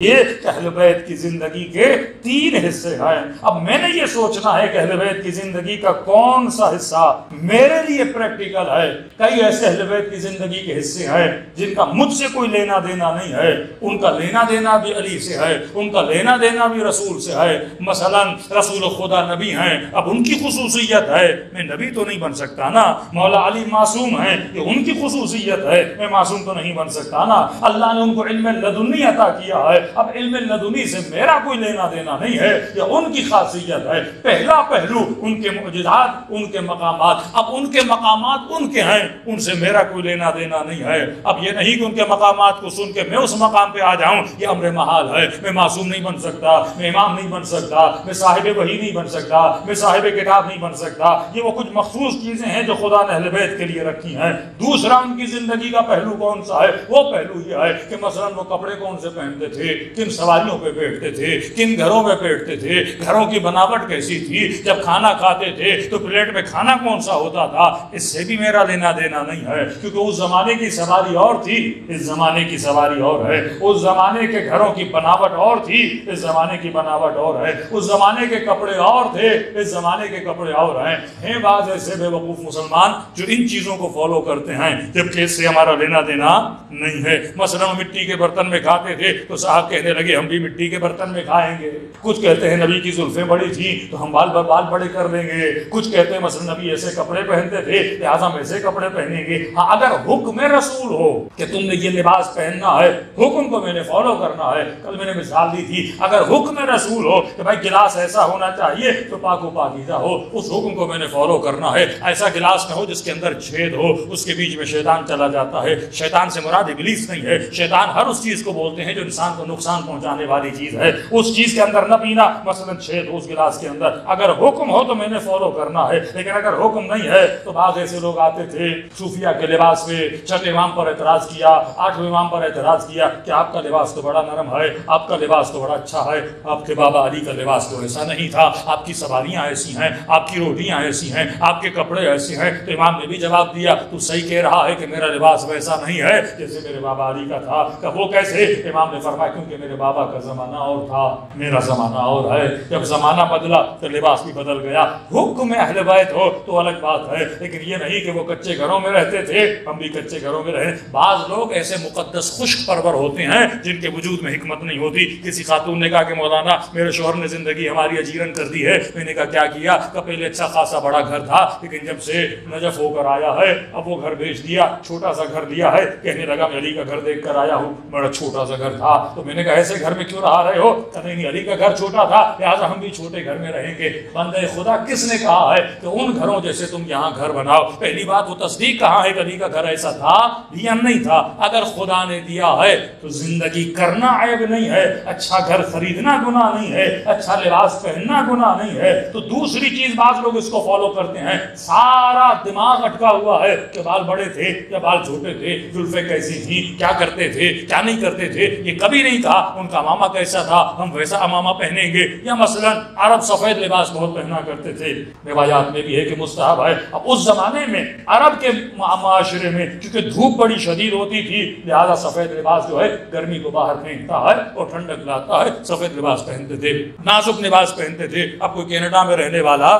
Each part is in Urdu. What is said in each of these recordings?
یہ اہل بیت کی زندگی کے 3 حصے ہیں۔ اب میں نے یہ سوچنا ہے کہ اہل بیت کی زندگی کا کون سا حصہ میرے لیے پریکٹیکل ہے۔ کئی ایسے اہل بیت کی زندگی کے حصے ہیں جن کا مجھ سے کوئی لینا دینا نہیں ہے، ان کا لینا دینا بھی علی سے ہے، ان کا لینا دینا بھی رسول سے ہے۔ مثلا رسول خدا نبی ہیں، اب ان کی خصوصیت ہے، میں نبی تو نہیں بن سکتا نا۔ مولا علی معصوم ہیں، یہ ان کی خصوصیت ہے، میں معصوم تو نہیں بن سکتا نا۔ اللہ نے ان کو علم لدنی عطا کیا ہے، اب علم لدنی سے میرا کوئی لینا دینا نہیں ہے، یہ ان کی خاصیت ہے۔ پہلا پہلو ان کے معجزات، ان کے مقامات، اب ان کے مقامات ان کے ہیں، ان سے میرا کوئی لینا دینا نہیں ہے۔ اب یہ نہیں کہ ان کے مقامات کو سن کے میں اس مقام پہ آ جاؤں، یہ امر محال ہے۔ میں معصوم نہیں بن سکتا، میں امام نہیں بن سکتا، میں صاحب وحی نہیں بن سکتا، میں صاحب کتاب نہیں بن سکتا۔ یہ وہ کچھ مخصوص چیزیں ہیں جو خدا نے اہل بیت کے لیے رکھی ہیں۔ دوسرا ان کی زندگی کا پہلو کون سا ہے؟ وہ پہلو یہ ہے کہ مثلا وہ کپڑے کون سے پہنتے تھے، کن سواریوں پہ بیٹھتے تھے، کن گھروں میں بیٹھتے تھے، گھروں کی بناوٹ کیسی تھی، جب کھانا کھاتے تھے تو پلیٹ میں کھانا کون سا ہوتا تھا، اس سے بھی میرا لینا دینا نہیں ہے، کیونکہ اس زمانے کی سواری اور تھی، اس زمانے کی سواری اور ہے۔ اس زمانے کے گھروں کی بناوٹ اور تھی، اس زمانے کی بناوٹ اور ہے۔ اس زمانے کے کپڑے اور تھے، اس زمانے کے کپڑے اور ہیں۔ بعض ایسے بے وقوف مسلمان جو ان چیزوں کو فالو کرتے ہیں جبکہ اس سے ہمارا لینا دینا نہیں ہے۔ مثلا مٹی کے برتن میں کھاتے تھے تو صاحب کہنے لگے ہم بھی مٹی کے برتن میں کھائیں گے۔ کچھ کہتے ہیں نبی کی زلفیں بڑی تھیں تو ہم بال بڑے کر لیں گے۔ کچھ کہتے ہیں مثلا نبی ایسے کپڑے پہنتے تھے لہٰذا ہم ایسے کپڑے پہنیں گے۔ ہاں اگر حکم رسول ہو کہ تم نے یہ لباس پہننا ہے، حکم کو میں نے فالو کرنا ہے۔ کل میں نے مثال دی تھی، اگر حکم رسول ہو کہ بھائی گلاس ایسا ہونا چاہیے تو پاک و پاکیزہ ہو، اس حکم کو میں نے فالو کرنا ہے۔ ایسا گلاس نہ ہو جس کے اندر چھید ہو، اس کے بیچ میں شیطان چلا جاتا ہے۔ شیطان سے مراد ابلیس نہیں ہے، شیطان ہر اس چیز کو بولتے ہیں جو انسان کو نقصان پہنچانے والی چیز ہے، اس چیز کے اندر نہ پینا، مثلا چھید ہو اس گلاس کے اندر۔ اگر حکم ہو تو میں نے فالو کرنا ہے، لیکن اگر حکم نہیں ہے تو بعض ایسے لوگ آتے تھے صوفیہ کے لباس میں، چھٹے امام پر اعتراض کیا، 8ویں امام پر اعتراض کیا کہ آپ کا لباس تو بڑا نرم ہے، آپ کا لباس تو بڑا اچھا ہے، آپ کے بابا علی کا لباس تو ایسا نہیں تھا، آپ کی سواریاں ایسی ہیں، آپ کی روٹیاں ایسی ہیں، آپ کے کپڑے ایسے ہیں۔ تو امام نے بھی جواب دیا تو صحیح کہہ رہا ہے کہ میرا لباس ویسا نہیں ہے جیسے میرے بابا علی کا تھا۔ کہ وہ کیسے؟ امام نے فرمایا کیونکہ میرے بابا کا زمانہ اور تھا، میرا زمانہ اور ہے، جب زمانہ بدلا تو لباس بھی بدل گیا۔ حکم اہل بیت ہو تو الگ بات ہے، لیکن یہ نہیں کہ وہ کچے گھروں میں رہتے تھے ہم بھی کچے گھروں میں رہیں۔ بعض لوگ ایسے مقدس خشک پرور ہوتے ہیں جن کے وجود میں حکمت نہیں ہوتی۔ کسی خاتون نے کہا کہ مولانا میرے شوہر نے زندگی ہماری اجیرن کر دی ہے۔ میں نے کہا کیا کیا؟ کہ پہلے اچھا خاصا بڑا گھر تھا لیکن جب سے نجف ہو کر آیا ہے اب وہ گھر بیچ دیا، چھوٹا سا گھر لیا ہے۔ کہنے لگا میں علی کا گھر دیکھ کر آیا ہوں، بڑا چھوٹا سا گھر تھا۔ تو میں نے کہا ایسے گھر میں کیوں رہے ہو؟ کہ نہیں علی کا گھر چھوٹا تھا لہٰذا ہم بھی چھوٹے گھر میں رہیں گے۔ بندے خدا کس نے کہا ہے کہ ان گھروں جیسے تم یہاں گھر بناؤ؟ پہلی بات وہ تصدیق کہاں ہے کہ علی کا گھر ایسا تھا یا نہیں تھا؟ اگر خدا نے دیا ہے تو زندگی کرنا عیب نہیں ہے، اچھا گھر خریدنا گناہ نہیں ہے، اچھا لباس پہننا گناہ نہیں ہے۔ تو دوسری چیز بعض لوگ اس کو فالو کرتے ہیں، سارا دماغ اٹکا ہوا ہے کہ بال بڑے تھے یا بال چھوٹے تھے، زلفیں کیسی تھی، کیا کرتے تھے کیا نہیں کرتے تھے، یہ کبھی نہیں کہا ان کا امامہ کیسا تھا ہم ویسا امامہ پہنیں گے۔ یا مثلا عرب سفید لباس بہت پہنا کرتے تھے، روایات میں بھی ہے کہ مستحب ہے۔ اب اس زمانے میں عرب کے معاشرے میں کیونکہ دھوپ بڑی شدید ہوتی تھی لہذا سفید لباس جو ہے گرمی کو باہر پھینکتا ہے اور ٹھنڈک لاتا ہے، سفید لباس پہنتے تھے، نازک لباس پہنتے تھے۔ اب کوئی کینیڈا میں رہنے والا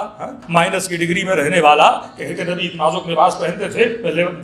مائنس کی ڈگری میں رہنے والا کہ نبی نازک لباس پہنتے تھے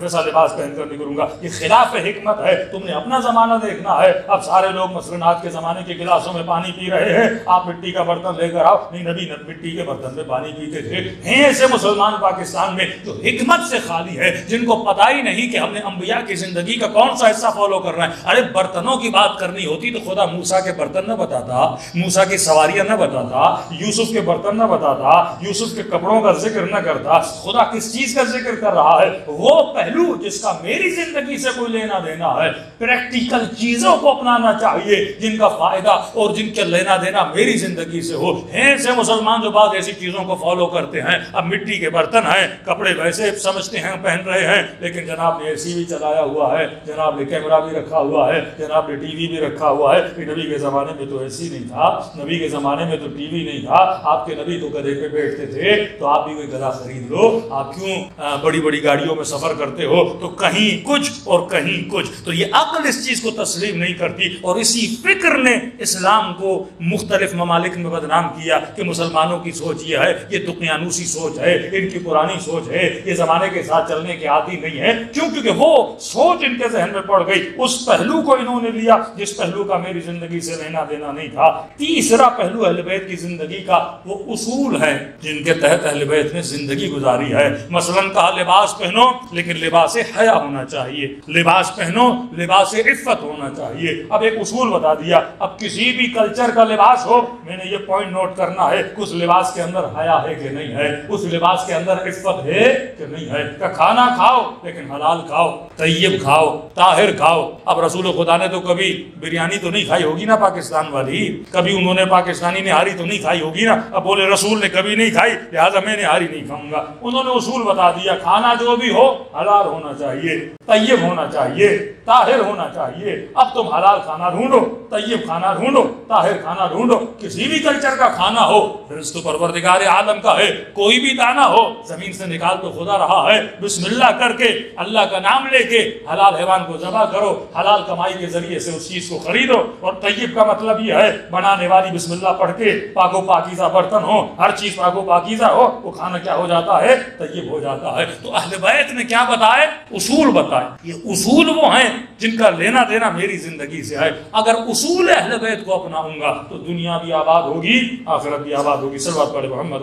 ویسا لباس پہن کر نہیں کروں گا، یہ خلاف حکمت ہے۔ تم نے اپنا زمانہ دیکھنا ہے۔ اب سارے لوگ مثلاً آج کے زمانے کے گلاسوں میں پانی پی رہے ہیں، آپ مٹی کا برتن لے کر آؤ، نہیں نبی مٹی کے برتن میں پانی پیتے تھے۔ ہیں ایسے مسلمان پاکستان میں جو حکمت سے خالی ہے، جن کو پتہ ہی نہیں کہ ہم نے انبیاء کی زندگی کا کون سا حصہ فالو کرنا ہے۔ ارے برتنوں کی بات کرنی ہوتی تو خدا موسیٰ کے برتن نہ بتاتا، موسیٰ کی سواریاں نہ بتاتا، یوسف کے برتن نہ بتاتا، یوسف کے کپڑوں کا ذکر نہ کرتا۔ خدا کس چیز کا ذکر کر رہا ہے؟ وہ پہلو جس کا میری زندگی سے کوئی لینا دینا ہے۔ پریکٹیکل چیزوں کو اپنانا چاہیے جن کا فائدہ اور جن کے لینا دینا میری زندگی سے ہو۔ ہیں ایسے مسلمان جو بعض ایسی چیزوں کو فالو کرتے ہیں، اب مٹی کے برتن ہیں، کپڑے ویسے سمجھتے ہیں پہن رہے ہیں، لیکن جناب نے اے سی بھی چلایا ہوا ہے، جناب نے کیمرہ بھی رکھا ہوا ہے، جناب نے ٹی وی بھی رکھا ہوا ہے۔ نبی کے زمانے میں تو اے سی نہیں تھا، نبی کے زمانے میں تو ٹی وی نہیں تھا، آپ کے نبی تو گدھے پہ بیٹھتے تھے، تو آپ بھی کوئی گدھا خرید لو۔ آپ کیوں بڑی بڑی گاڑیوں میں سفر کرتے ہو تو کہیں کچھ اور کہیں کچھ؟ تو یہ عقل اس چیز کو تسلیم نہیں کرتی اور اسی فکر نے اسلام کو مختلف ممالک میں بدنام کیا کہ مسلمانوں کی سوچ یہ ہے، یہ دقیانوسی سوچ ہے، ان کی پرانی سوچ ہے، یہ زمانے کے ساتھ چلنے کے عادی نہیں ہے، کیونکہ وہ سوچ ان کے ذہن میں پڑ گئی۔ اس پہلو کو انہوں نے لیا جس پہلو کا میری زندگی سے لینا دینا نہیں تھا۔ تیسرا پہلو اہل بیت کی زندگی کا وہ اصول ہے جن کے تحت اہل بیت نے زندگی گزاری ہے۔ مثلاً کہا لباس پہنو لیکن لباس حیا ہونا چاہیے، لباس پہنو لباس عفت ہونا چاہیے۔ اب ایک اصول بتا دیا، اب کسی بھی کلچر کا لباس ہو میں نے یہ پوائنٹ نوٹ کرنا ہے اس لباس کے اندر حیا ہے کہ نہیں ہے، اس لباس کے اندر عفت ہے کہ نہیں ہے۔ کہ کھانا کھاؤ لیکن حلال کھاؤ، طیب کھاؤ، طاہر کھاؤ۔ اب رسول خدا نے تو کبھی بریانی تو نہیں کھائی ہوگی نا پاکستان والی، کبھی انہوں نے پاکستانی نہاری تو نہیں کھائی ہوگی نا، اب بولے رسول نے کبھی نہیں کھائی لہٰذا میں نہاری نہیں کھاؤں گا۔ انہوں نے اصول بتا دیا، کھانا جو بھی ہو حلال ہونا چاہیے، طیب ہونا چاہیے، طاہر ہونا چاہیے۔ اب تم حلال کھانا ڈھونڈو، طیب کھانا ڈھونڈو، طاہر کھانا ڈھونڈو۔ کسی بھی کلچر کا کھانا ہو رزق تو پروردگار عالم کا ہے، کوئی بھی دانہ ہو زمین سے نکال تو خدا رہا ہے، بسم اللہ کر کے اللہ کا نام لے کے حلال حیوان کو ذبح کرو، حلال کمائی کے ذریعے سے اس چیز کو خریدو۔ اور طیب کا مطلب یہ ہے بنانے والی بسم اللہ پڑھ کے پاک و پاکیزہ برتن ہو، ہر چیز پاک و پاکیزہ ہو، وہ کھانا کیا ہو جاتا ہے؟ طیب ہو جاتا ہے۔ تو اہل بیت نے کیا بتائے؟ اصول بتائے۔ یہ اصول وہ ہیں جن کا لینا دینا میری زندگی سے ہے۔ اگر اصول اہل بیت کو اپناؤں گا تو دنیا بھی آباد ہوگی، آخرت بھی آباد ہوگی۔ صلوات پڑھے محمد